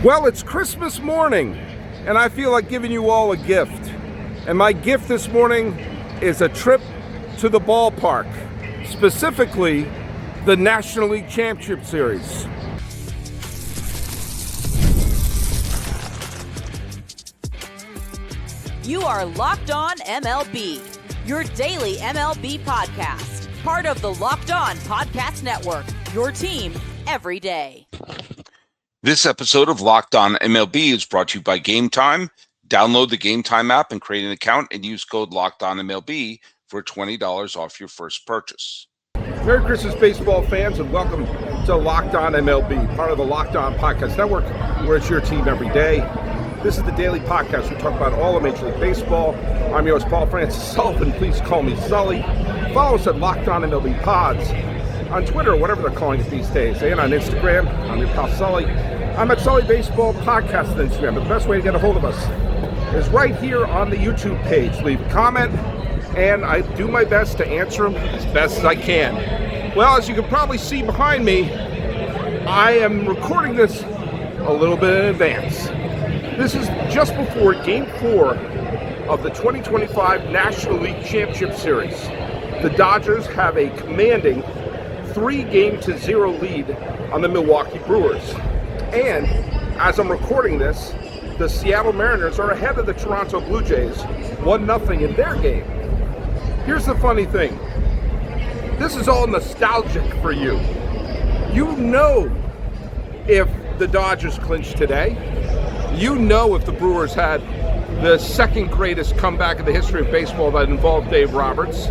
Well, it's Christmas morning, and I feel like giving you all a gift. And my gift this morning is a trip to the ballpark, specifically the National League Championship Series. You are Locked On MLB, your daily MLB podcast, part of the Locked On Podcast Network, your team every day. This episode of Locked On MLB is brought to you by Game Time. Download the Game Time app and create an account and use code Locked On MLB for $20 off your first purchase. Merry Christmas, baseball fans, and welcome to Locked On MLB, part of the Locked On Podcast Network, where it's your team every day. This is the daily podcast. We talk about all of Major League Baseball. I'm your host, Paul Francis Sullivan. Please call me Sully. Follow us at Locked On MLB Pods on Twitter, or whatever they're calling it these days, and on Instagram. I'm your pal Sully. I'm at Sully Baseball Podcast on Instagram. But the best way to get a hold of us is right here on the YouTube page. Leave a comment, and I do my best to answer them as best as I can. Well, as you can probably see behind me, I am recording this a little bit in advance. This is just before Game 4 of the 2025 National League Championship Series. The Dodgers have a commanding 3-0 lead on the Milwaukee Brewers. And as I'm recording this, the Seattle Mariners are ahead of the Toronto Blue Jays 1-0 in their game. Here's the funny thing. This is all nostalgic for you. You know if the Dodgers clinched today. You know if the Brewers had the second greatest comeback in the history of baseball that involved Dave Roberts.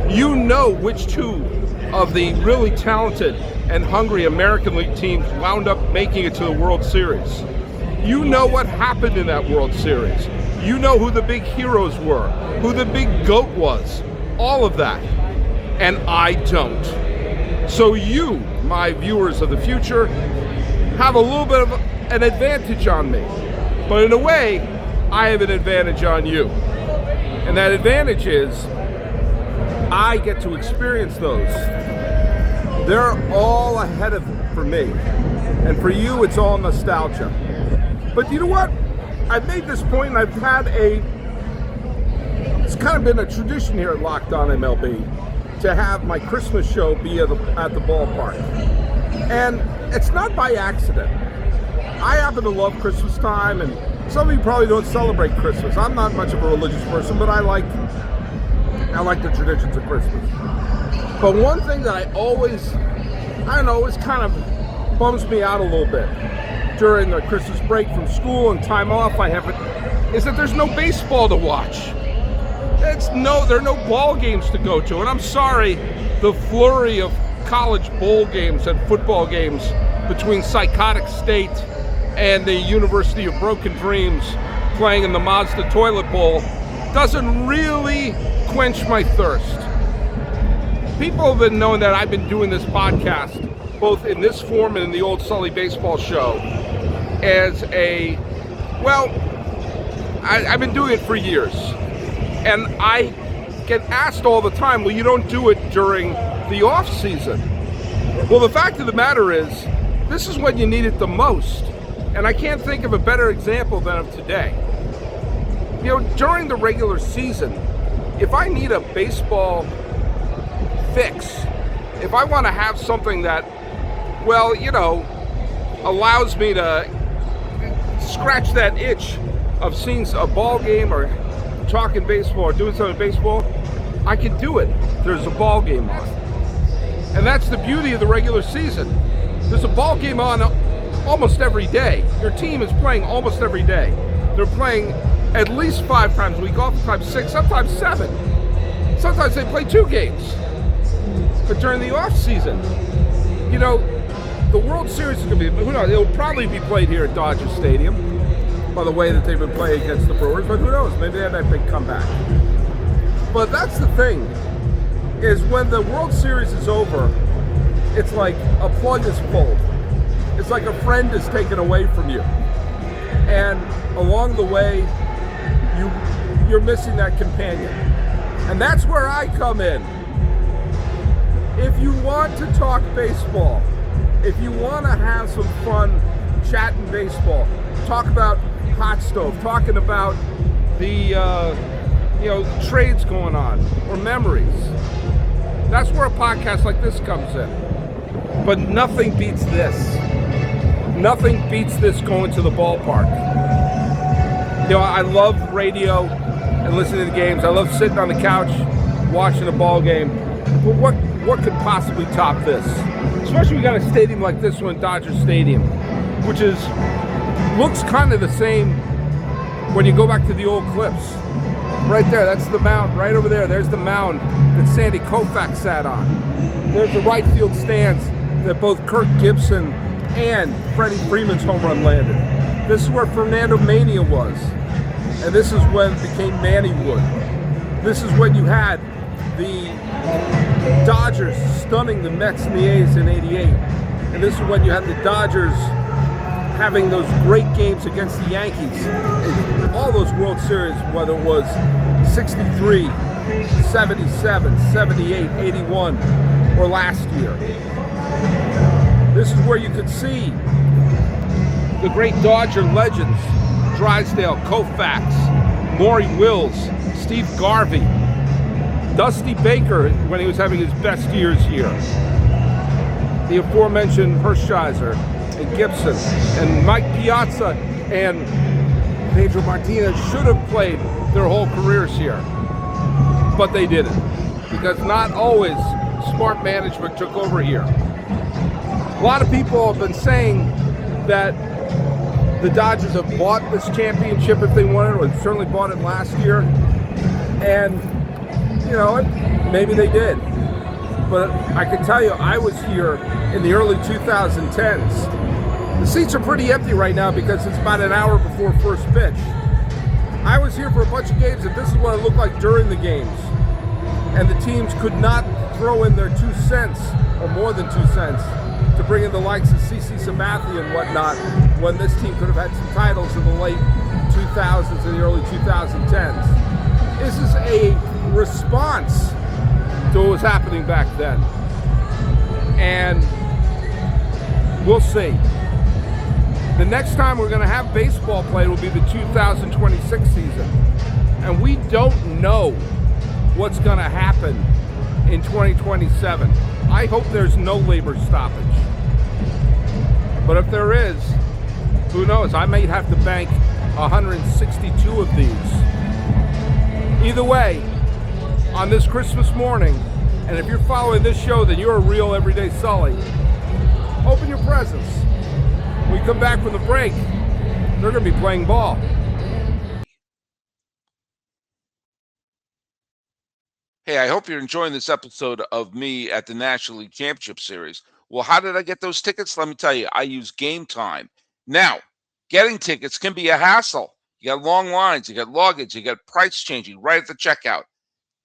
You know which two of the really talented and hungry American League teams wound up making it to the World Series. You know what happened in that World Series. You know who the big heroes were, who the big GOAT was, all of that. And I don't. So you, my viewers of the future, have a little bit of an advantage on me. But in a way, I have an advantage on you. And that advantage is I get to experience those. They're all ahead of it for me. And for you, it's all nostalgia. But you know what? I've made this point, and I've had it's kind of been a tradition here at Locked On MLB to have my Christmas show be at the ballpark. And it's not by accident. I happen to love Christmas time, and some of you probably don't celebrate Christmas. I'm not much of a religious person, but I like the traditions of Christmas. But one thing that I always kind of bums me out a little bit during the Christmas break from school and time off I have is that there's no baseball to watch. There are no ball games to go to, and I'm sorry, the flurry of college bowl games and football games between Psychotic State and the University of Broken Dreams playing in the Mazda Toilet Bowl doesn't really quench my thirst. People have been knowing that I've been doing this podcast, both in this form and in the old Sully Baseball show, I've been doing it for years. And I get asked all the time, well, you don't do it during the off season. Well, the fact of the matter is, this is when you need it the most. And I can't think of a better example than of today. You know, during the regular season, if I need a baseball fix, if I want to have something that, allows me to scratch that itch of seeing a ball game or talking baseball or doing something baseball, I can do it. There's a ball game on. And that's the beauty of the regular season. There's a ball game on almost every day. Your team is playing almost every day. They're playing at least 5 times a week, oftentimes 6, sometimes 7. Sometimes they play 2 games. But during the off season, the World Series is going to be, who knows, it'll probably be played here at Dodger Stadium by the way that they've been playing against the Brewers, but who knows, maybe they have that big comeback. But that's the thing, is when the World Series is over, it's like a plug is pulled. It's like a friend is taken away from you. And along the way, you're missing that companion. And that's where I come in. If you want to talk baseball, if you want to have some fun chatting baseball, talk about hot stove, talking about the trades going on or memories. That's where a podcast like this comes in. But nothing beats this. Nothing beats this going to the ballpark. I love radio and listening to the games. I love sitting on the couch watching a ball game. But what could possibly top this? Especially we got a stadium like this one, Dodger Stadium, which looks kind of the same when you go back to the old clips. Right there, that's the mound. Right over there, there's the mound that Sandy Koufax sat on. There's the right field stands that both Kirk Gibson and Freddie Freeman's home run landed. This is where Fernando Mania was. And this is when it became Mannywood. This is when you had the Dodgers stunning the Mets and the A's in '88. And this is when you had the Dodgers having those great games against the Yankees in all those World Series, whether it was 63, 77, 78, 81, or last year. This is where you could see the great Dodger legends, Drysdale, Koufax, Maury Wills, Steve Garvey, Dusty Baker when he was having his best years here, the aforementioned Hershiser and Gibson, and Mike Piazza and Pedro Martinez should have played their whole careers here, but they didn't, because not always smart management took over here. A lot of people have been saying that the Dodgers have bought this championship if they wanted, or certainly bought it last year, and maybe they did. But I can tell you, I was here in the early 2010s. The seats are pretty empty right now because it's about an hour before first pitch. I was here for a bunch of games, and this is what it looked like during the games. And the teams could not throw in their 2 cents, or more than 2 cents, to bring in the likes of CC Sabathia and whatnot, when this team could have had some titles in the late 2000s and the early 2010s. This is a response to what was happening back then. And we'll see. The next time we're going to have baseball played will be the 2026 season. And we don't know what's going to happen in 2027. I hope there's no labor stoppage. But if there is, who knows? I might have to bank 162 of these. Either way, on this Christmas morning, and if you're following this show, then you're a real everyday Sully. Open your presents. When we come back from the break, they're going to be playing ball. Hey, I hope you're enjoying this episode of me at the National League Championship Series. Well, how did I get those tickets? Let me tell you, I use Game Time. Now, getting tickets can be a hassle. You got long lines, you got luggage, you got price changing right at the checkout.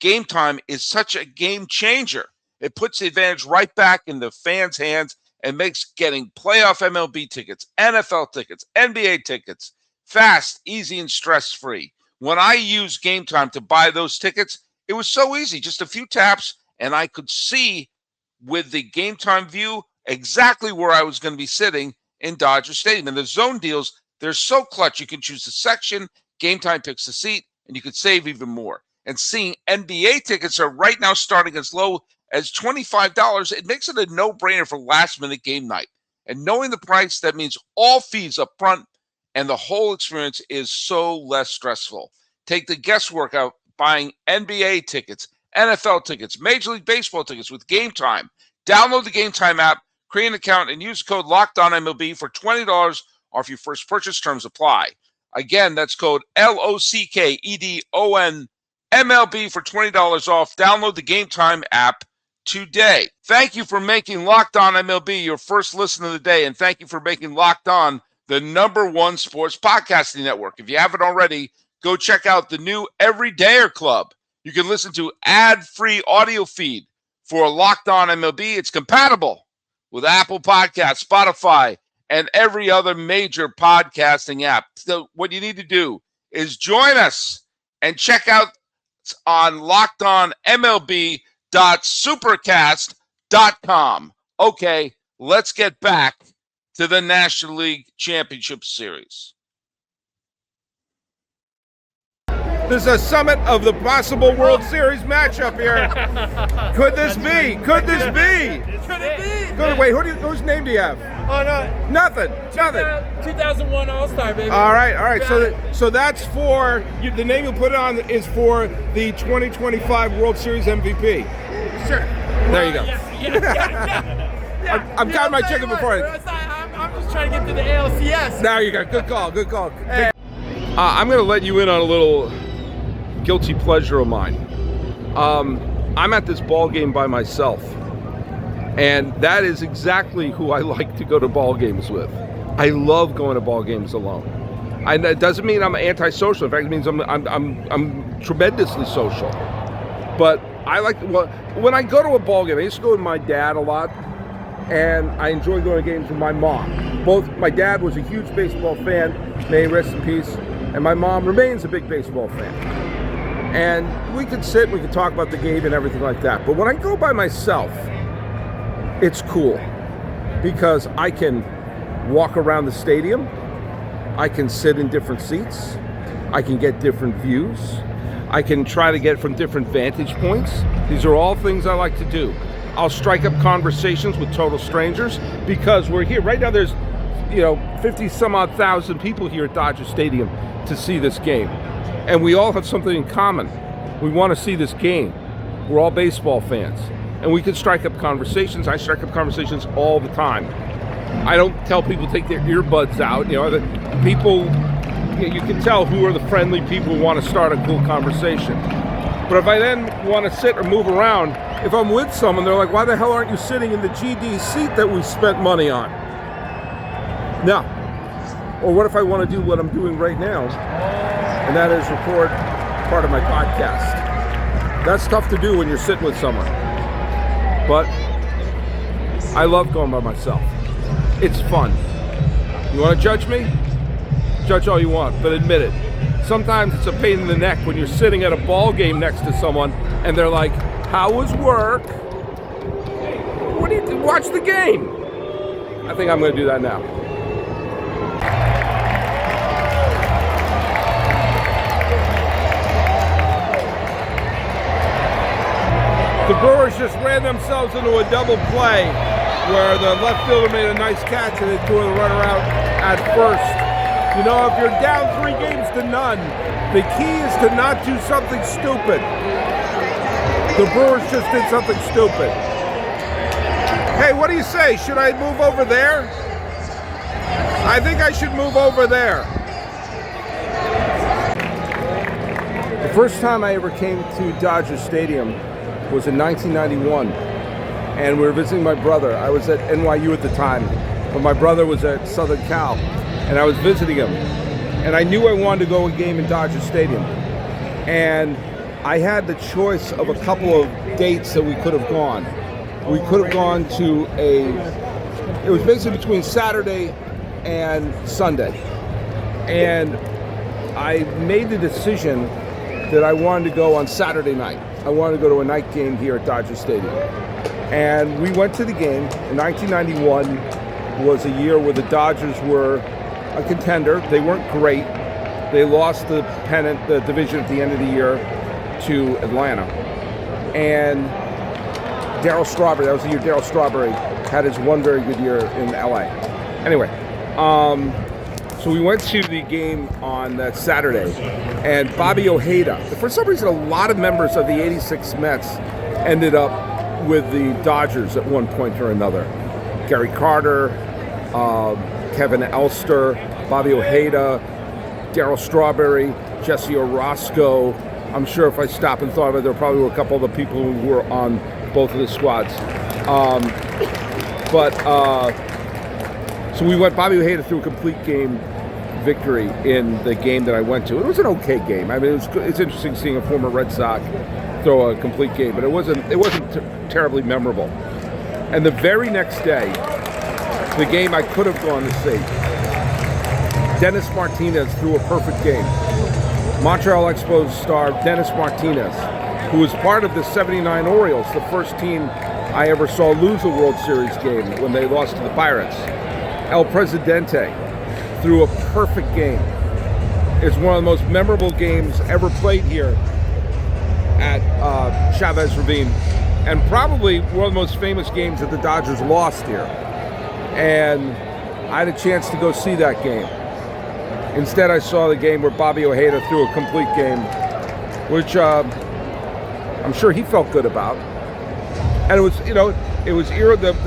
Game Time is such a game changer. It puts the advantage right back in the fans' hands and makes getting playoff MLB tickets, NFL tickets, NBA tickets fast, easy, and stress-free. When I used Game Time to buy those tickets, it was so easy, just a few taps, and I could see with the Game Time view exactly where I was going to be sitting in Dodger Stadium. And the zone deals, they're so clutch. You can choose the section, Game Time picks the seat, and you could save even more. And seeing NBA tickets are right now starting as low as $25, it makes it a no-brainer for last-minute game night. And knowing the price, that means all fees up front, and the whole experience is so less stressful. Take the guesswork out buying NBA tickets, NFL tickets, Major League Baseball tickets with Game Time. Download the Game Time app, create an account, and use code LOCKEDONMLB for $20 off your first purchase. Terms apply. Again, that's code LOCKEDONMLB for $20 off. Download the Game Time app today. Thank you for making Locked On MLB your first listen of the day, and thank you for making Locked On the #1 sports podcasting network. If you haven't already, go check out the new Everydayer Club. You can listen to ad-free audio feed for Locked On MLB. It's compatible with Apple Podcasts, Spotify, and every other major podcasting app. So what you need to do is join us and check out on LockedOnMLB.supercast.com. Okay, let's get back to the National League Championship Series. This is a summit of the possible World Series matchup here. Could this be? Could this be? Could it be? Wait, whose name do you have? Oh, no. Nothing. 2001 All-Star, baby. All right. So that's for the name you put it on is for the 2025 World Series MVP. Sure. There you go. Yeah. I'm counting my chicken before. I'm just trying to get to the ALCS. There you go. Good call. Hey. I'm going to let you in on a little guilty pleasure of mine. I'm at this ball game by myself, and that is exactly who I like to go to ball games with. I love going to ball games alone. It doesn't mean I'm antisocial. In fact, it means I'm tremendously social. But I like when I go to a ball game. I used to go with my dad a lot, and I enjoy going to games with my mom. My dad was a huge baseball fan, may he rest in peace, and my mom remains a big baseball fan. And we could sit, we could talk about the game and everything like that. But when I go by myself, it's cool because I can walk around the stadium, I can sit in different seats, I can get different views, I can try to get from different vantage points. These are all things I like to do. I'll strike up conversations with total strangers because we're here. Right now there's 50 some odd thousand people here at Dodger Stadium to see this game. And we all have something in common. We want to see this game. We're all baseball fans. And we can strike up conversations. I strike up conversations all the time. I don't tell people to take their earbuds out. The people, you can tell who are the friendly people who want to start a cool conversation. But if I then want to sit or move around, if I'm with someone, they're like, why the hell aren't you sitting in the GD seat that we spent money on? No. Or what if I want to do what I'm doing right now? And that is record part of my podcast. That's tough to do when you're sitting with someone. But I love going by myself. It's fun. You want to judge me? Judge all you want, but admit it. Sometimes it's a pain in the neck when you're sitting at a ball game next to someone and they're like, how was work? What do you do? Watch the game. I think I'm going to do that now. The Brewers just ran themselves into a double play where the left fielder made a nice catch and they threw the runner out at first. If you're down 3 games to none, the key is to not do something stupid. The Brewers just did something stupid. Hey, what do you say? Should I move over there? I think I should move over there. The first time I ever came to Dodger Stadium was in 1991, and we were visiting my brother. I was at NYU at the time, but my brother was at Southern Cal, and I was visiting him. And I knew I wanted to go to a game in Dodger Stadium. And I had the choice of a couple of dates that we could have gone. We could have gone to it was basically between Saturday and Sunday. And I made the decision that I wanted to go on Saturday night. I wanted to go to a night game here at Dodger Stadium. And we went to the game. In 1991 was a year where the Dodgers were a contender. They weren't great. They lost the pennant, the division at the end of the year to Atlanta. And Darryl Strawberry, that was the year Darryl Strawberry had his one very good year in LA. Anyway, so we went to the game on that Saturday, and Bobby Ojeda, for some reason a lot of members of the 86 Mets ended up with the Dodgers at one point or another. Gary Carter, Kevin Elster, Bobby Ojeda, Darryl Strawberry, Jesse Orozco. I'm sure if I stopped and thought of it, there probably were a couple of the people who were on both of the squads. So we went, Bobby Ojeda threw a complete game victory in the game that I went to. It was an okay game. I mean, it's interesting seeing a former Red Sox throw a complete game, but it wasn't terribly memorable. And the very next day, the game I could have gone to see, Dennis Martinez threw a perfect game. Montreal Expos star Dennis Martinez, who was part of the '79 Orioles, the first team I ever saw lose a World Series game when they lost to the Pirates. El Presidente threw a perfect game. It's one of the most memorable games ever played here at Chavez Ravine, and probably one of the most famous games that the Dodgers lost here. And I had a chance to go see that game. Instead, I saw the game where Bobby Ojeda threw a complete game, which I'm sure he felt good about. And it was, the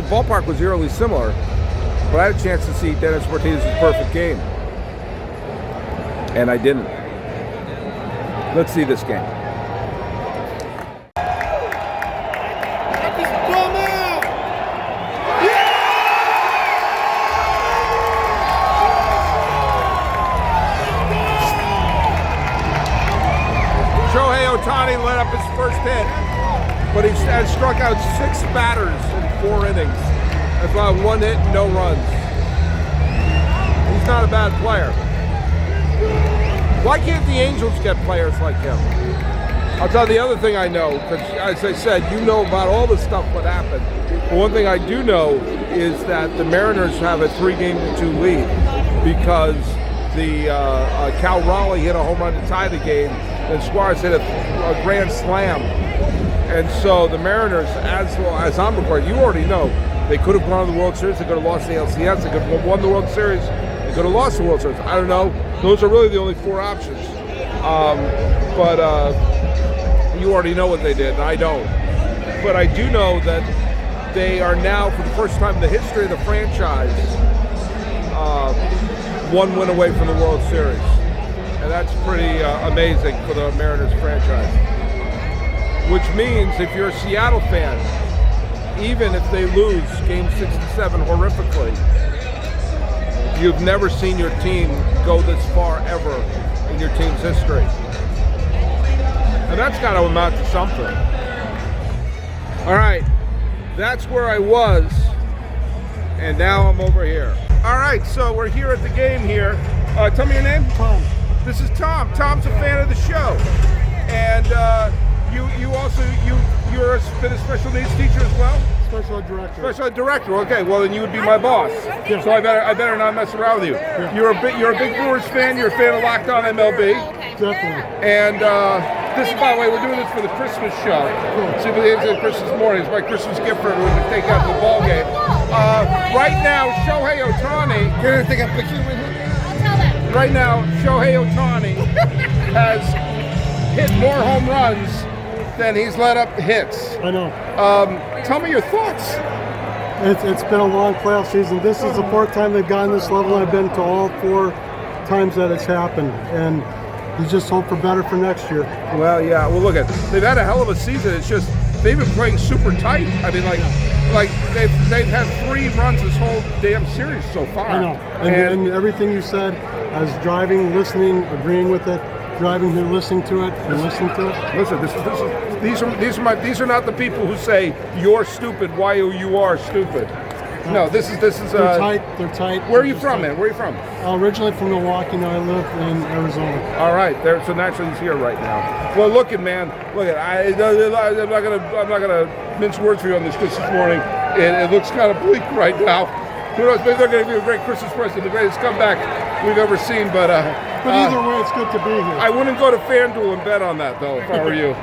ballpark was eerily similar, but I had a chance to see Dennis Martinez's perfect game, and I didn't. Let's see this game. Shohei Ohtani led up his first hit, but he has struck out 6 batters in 4 innings. That's about 1 hit and no runs. He's not a bad player. Why can't the Angels get players like him? I'll tell you the other thing I know, because as I said, you know about all the stuff that happened. But one thing I do know is that the Mariners have a 3-2 lead because the Cal Raleigh hit a home run to tie the game, and Suarez hit a grand slam. And so the Mariners, as I'm recording, you already know, they could have gone to the World Series, they could have lost the NLCS, they could have won the World Series, they could have lost the World Series. I don't know. Those are really the only 4 options. But you already know what they did, and I don't. But I do know that they are now, for the first time in the history of the franchise, 1 win away from the World Series. And that's pretty amazing for the Mariners franchise. Which means if you're a Seattle fan, even if they lose Game 6 and 7 horrifically, you've never seen your team go this far ever in your team's history. And that's got to amount to something. All right, that's where I was, and now I'm over here. All right, so we're here at the game here. Tell me your name? Tom. This is Tom. Tom's a fan of the show. And you're been a special needs teacher as well? Special director. Special director. Okay, well then you would be my boss. Yeah. So I better not mess around with you. Yeah. You're a big Brewers fan. You're a fan of Locked On MLB. Definitely. And this is, by the way, we're doing this for the Christmas show. See what it is on Christmas morning. It's my Christmas gift for everyone to take out to the ball game. Right now, Shohei Ohtani. You're gonna take a picture with him? I'll tell them. Right now, Shohei Ohtani has hit more home runs than he's let up hits. I know. Tell me your thoughts. It's been a long playoff season. This is the 4th time they've gotten this level. I've been to all 4 times that it's happened, and you just hope for better for next year. Well, yeah. Well, look they've had a hell of a season. It's just they've been playing super tight. I mean, like they've had 3 runs this whole damn series so far. I know. And everything you said, I was driving, listening, agreeing with it. Driving here, listening to it, and listening to it. Listen, these are not the people who say you're stupid. Why you are stupid? No, this is. They're tight. They're tight. Where are you from, man? Where are you from? Originally from Milwaukee. Now I live in Arizona. All right, so naturally he's here right now. Well, look, I'm not gonna mince words for you on this Christmas morning. It looks kind of bleak right now. Who knows? Maybe they're going to give you a great Christmas present, the greatest comeback we've ever seen. But either way, it's good to be here. I wouldn't go to FanDuel and bet on that, though, if I were you.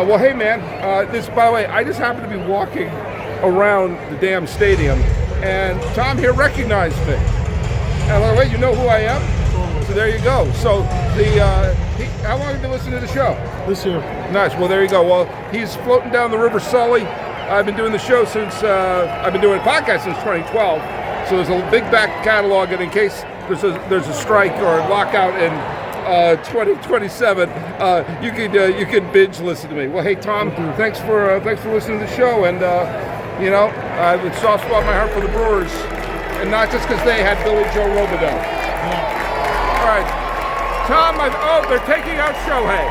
Well, hey, man. By the way, I just happen to be walking around the damn stadium, and Tom here recognized me. And I'm like, wait, you know who I am? So there you go. So how long have you been listening to the show? This year. Nice. Well, there you go. Well, he's floating down the River Sully. I've been doing the show since I've been doing a podcast since 2012. So there's a big back catalog, and in case there's a strike or a lockout in 2027, you can binge listen to me. Well, hey Tom, thanks for listening to the show, and I have a soft spot in my heart for the Brewers, and not just because they had Billy Joe Robideau. Yeah. All right, Tom. They're taking out Shohei.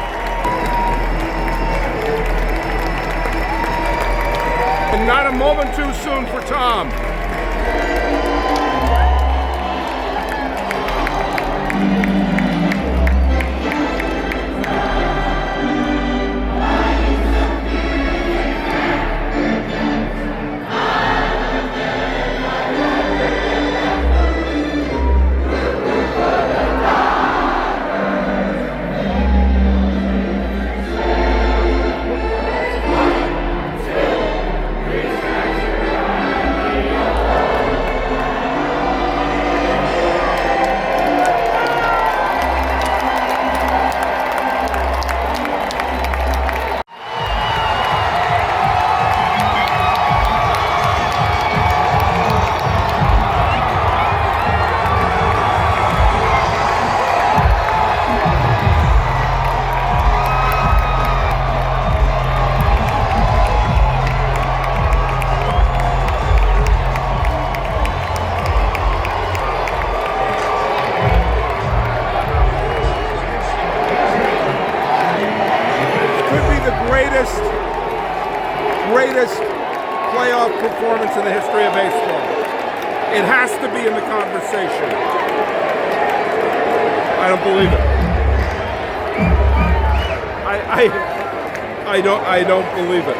And not a moment too soon for Tom. greatest playoff performance in the history of baseball. It has to be in the conversation. I don't believe it. I don't believe it.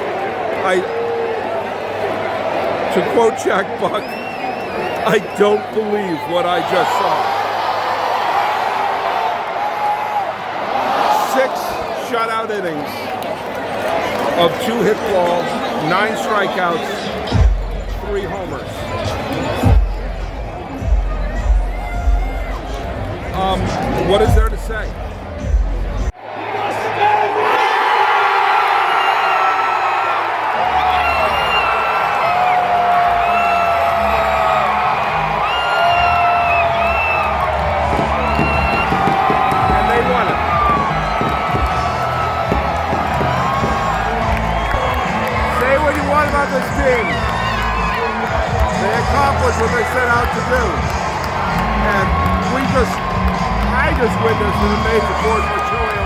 To quote Jack Buck, I don't believe what I just saw. 6 shutout innings of 2 hit balls, 9 strikeouts, 3 homers. What is there to say? This team, they accomplished what they set out to do, and I just witnessed an amazing force for Shohei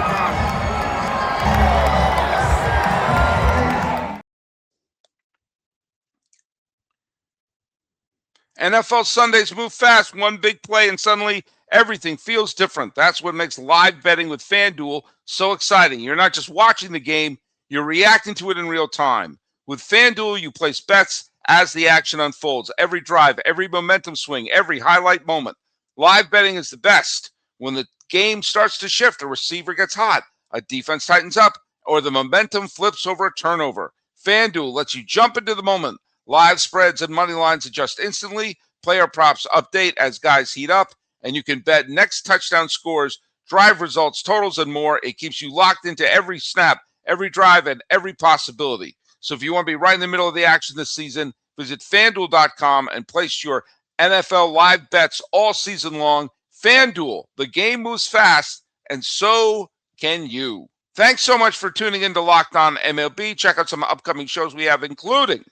Ohtani. NFL Sundays move fast. One big play and suddenly everything feels different. That's what makes live betting with FanDuel so exciting. You're not just watching the game, you're reacting to it in real time. With FanDuel, you place bets as the action unfolds. Every drive, every momentum swing, every highlight moment. Live betting is the best. When the game starts to shift, a receiver gets hot, a defense tightens up, or the momentum flips over a turnover. FanDuel lets you jump into the moment. Live spreads and money lines adjust instantly. Player props update as guys heat up. And you can bet next touchdown scores, drive results, totals, and more. It keeps you locked into every snap, every drive, and every possibility. So if you want to be right in the middle of the action this season, visit FanDuel.com and place your NFL live bets all season long. FanDuel, the game moves fast, and so can you. Thanks so much for tuning in to Locked On MLB. Check out some upcoming shows we have, including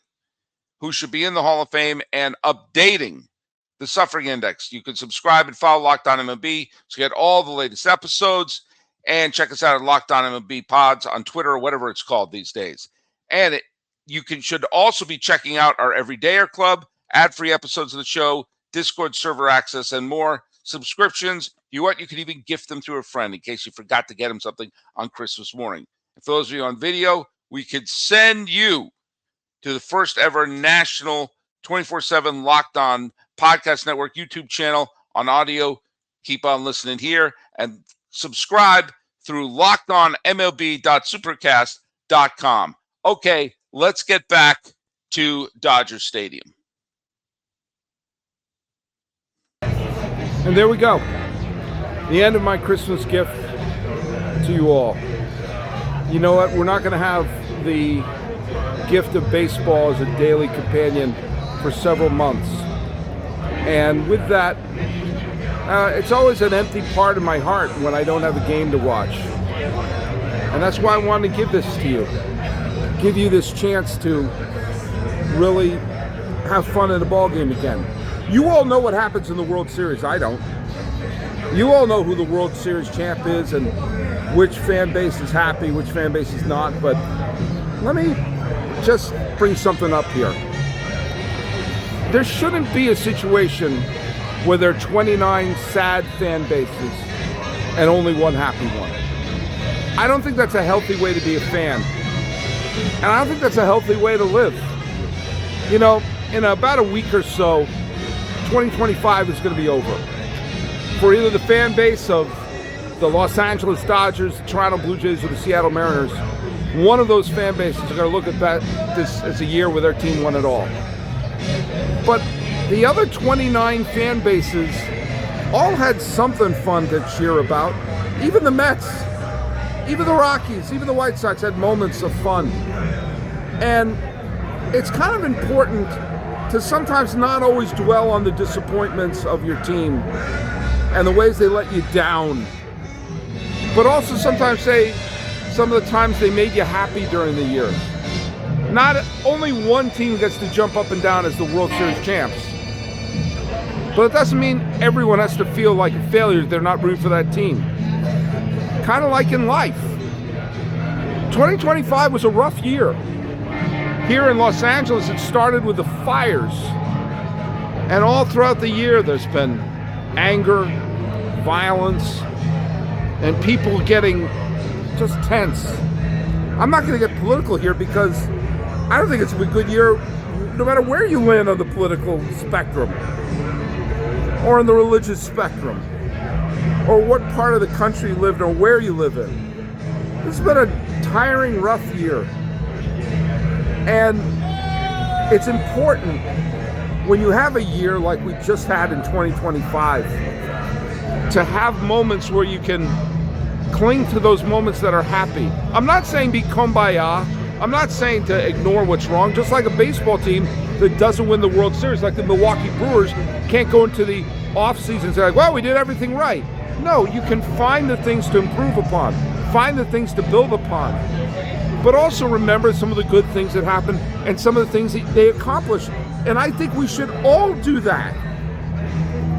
who should be in the Hall of Fame and updating the Suffering Index. You can subscribe and follow Locked On MLB to get all the latest episodes, and check us out at Locked On MLB Pods on Twitter or whatever it's called these days. And should also be checking out our Everydayer Club, ad-free episodes of the show, Discord server access, and more. Subscriptions, you can even gift them to a friend in case you forgot to get them something on Christmas morning. And for those of you on video, we could send you to the first ever national 24/7 Locked On Podcast Network YouTube channel on audio. Keep on listening here and subscribe through lockedonmlb.supercast.com. Okay, let's get back to Dodger Stadium. And there we go. The end of my Christmas gift to you all. You know what? We're not going to have the gift of baseball as a daily companion for several months. And with that, it's always an empty part of my heart when I don't have a game to watch. And that's why I wanted to give this to you. Give you this chance to really have fun in a ball game again. You all know what happens in the World Series. I don't. You all know who the World Series champ is and which fan base is happy, which fan base is not. But let me just bring something up here. There shouldn't be a situation where there are 29 sad fan bases and only one happy one. I don't think that's a healthy way to be a fan. And I don't think that's a healthy way to live. You know, in about a week or so, 2025 is going to be over. For either the fan base of the Los Angeles Dodgers, the Toronto Blue Jays, or the Seattle Mariners, one of those fan bases are going to look at this as a year where their team won it all. But the other 29 fan bases all had something fun to cheer about. Even the Mets, even the Rockies, even the White Sox had moments of fun. And it's kind of important to sometimes not always dwell on the disappointments of your team and the ways they let you down, but also sometimes say some of the times they made you happy during the year. Not only one team gets to jump up and down as the World Series champs, but it doesn't mean everyone has to feel like a failure if they're not rooting for that team. Kind of like in life. 2025 was a rough year Here in Los Angeles, it started with the fires. And all throughout the year, there's been anger, violence, and people getting just tense. I'm not going to get political here because I don't think it's a good year no matter where you land on the political spectrum or on the religious spectrum or what part of the country you live in or where you live in. This has been a tiring, rough year. And it's important when you have a year like we just had in 2025 to have moments where you can cling to those moments that are happy. I'm not saying be kumbaya. I'm not saying to ignore what's wrong. Just like a baseball team that doesn't win the World Series, like the Milwaukee Brewers, can't go into the offseason and say, like, well, we did everything right. No, you can find the things to improve upon, find the things to build upon, but also remember some of the good things that happened and some of the things that they accomplished. And I think we should all do that.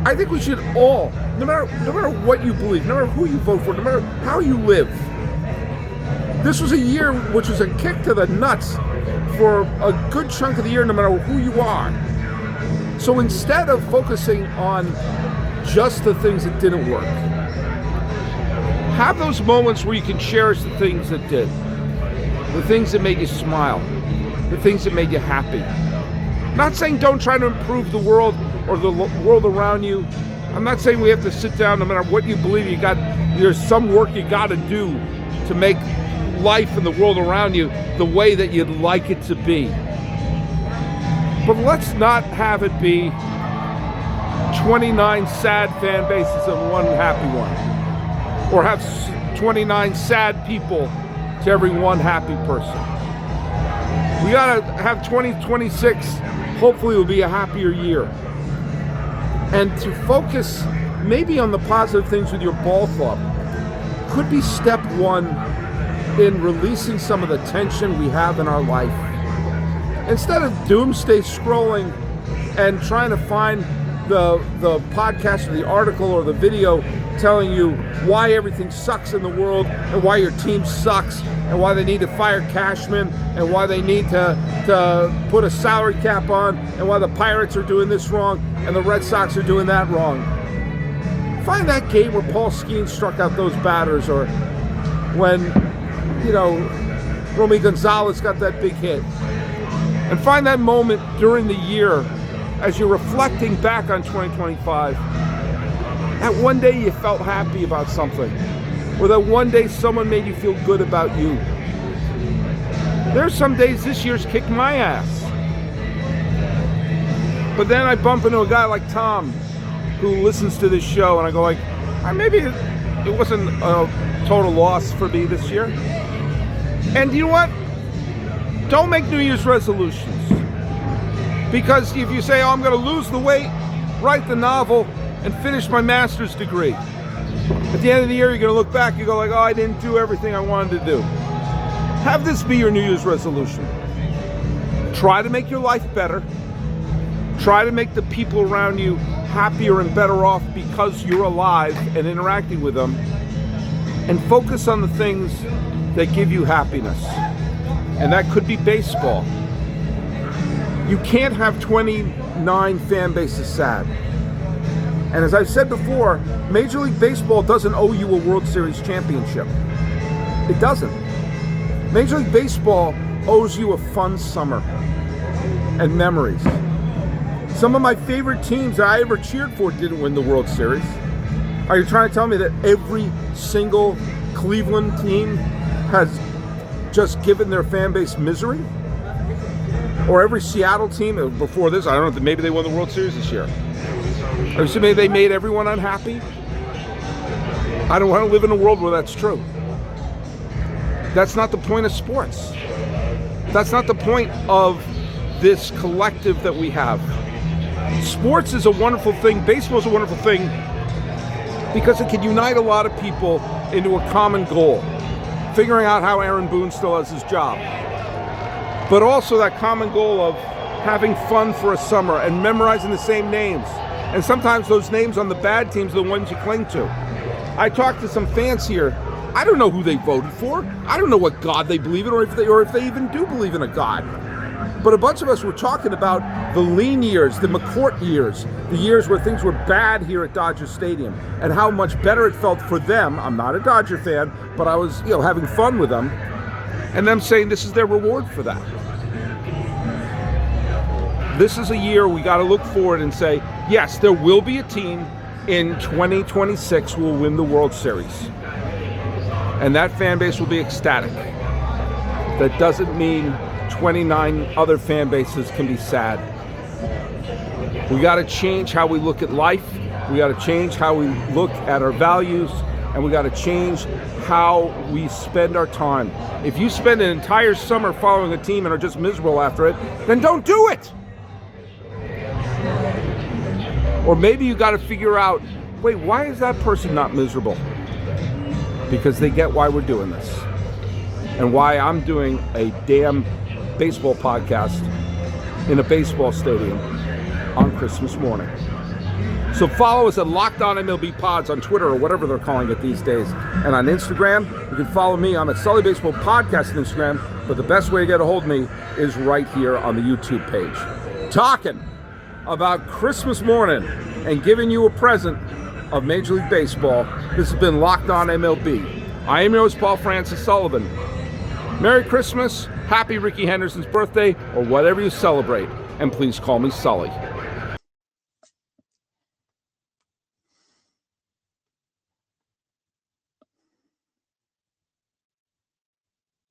I think we should all, no matter what you believe, no matter who you vote for, no matter how you live. This was a year which was a kick to the nuts for a good chunk of the year, no matter who you are. So instead of focusing on just the things that didn't work, have those moments where you can cherish the things that did, the things that made you smile, the things that made you happy. Not saying don't try to improve the world or the world around you. I'm not saying we have to sit down, no matter what you believe, there's some work you got to do to make life and the world around you the way that you'd like it to be. But let's not have it be 29 sad fan bases and one happy one, or have 29 sad people to every one happy person. We gotta have 2026, hopefully will be a happier year. And to focus maybe on the positive things with your ball club could be step one in releasing some of the tension we have in our life. Instead of doomsday scrolling and trying to find the podcast or the article or the video telling you why everything sucks in the world and why your team sucks and why they need to fire Cashman and why they need to put a salary cap on and why the Pirates are doing this wrong and the Red Sox are doing that wrong. Find that game where Paul Skeens struck out those batters, or when, Romy Gonzalez got that big hit. And find that moment during the year as you're reflecting back on 2025, that one day you felt happy about something, or that one day someone made you feel good about you. There's some days this year's kicked my ass. But then I bump into a guy like Tom who listens to this show and I go like, maybe it wasn't a total loss for me this year. And you know what? Don't make New Year's resolutions. Because if you say, I'm going to lose the weight, write the novel, and finish my master's degree, at the end of the year, you're going to look back, you go like, I didn't do everything I wanted to do. Have this be your New Year's resolution. Try to make your life better. Try to make the people around you happier and better off because you're alive and interacting with them. And focus on the things that give you happiness. And that could be baseball. You can't have 29 fan bases sad. And as I've said before, Major League Baseball doesn't owe you a World Series championship. It doesn't. Major League Baseball owes you a fun summer and memories. Some of my favorite teams that I ever cheered for didn't win the World Series. Are you trying to tell me that every single Cleveland team has just given their fan base misery? Or every Seattle team before this, I don't know, maybe they won the World Series this year. Or maybe they made everyone unhappy? I don't want to live in a world where that's true. That's not the point of sports. That's not the point of this collective that we have. Sports is a wonderful thing. Baseball is a wonderful thing because it can unite a lot of people into a common goal. Figuring out how Aaron Boone still has his job. But also that common goal of having fun for a summer and memorizing the same names. And sometimes those names on the bad teams are the ones you cling to. I talked to some fans here. I don't know who they voted for. I don't know what God they believe in or if they even do believe in a God. But a bunch of us were talking about the lean years, the McCourt years, the years where things were bad here at Dodger Stadium, and how much better it felt for them. I'm not a Dodger fan, but I was, having fun with them, and them saying this is their reward for that. This is a year we got to look forward and say, yes, there will be a team in 2026 who will win the World Series, and that fan base will be ecstatic. That doesn't mean 29 other fan bases can be sad. We got to change how we look at life. We got to change how we look at our values, and we got to change how we spend our time. If you spend an entire summer following a team and are just miserable after it, then don't do it. Or maybe you got to figure out, wait, why is that person not miserable? Because they get why we're doing this, and why I'm doing a damn baseball podcast in a baseball stadium on Christmas morning. So follow us at Locked On MLB Pods on Twitter, or whatever they're calling it these days. And on Instagram, you can follow me. I'm at Sully Baseball Podcast on Instagram, but the best way to get a hold of me is right here on the YouTube page. Talking about Christmas morning and giving you a present of Major League Baseball, this has been Locked On MLB. I am your host, Paul Francis Sullivan. Merry Christmas, happy Ricky Henderson's birthday, or whatever you celebrate, and please call me Sully.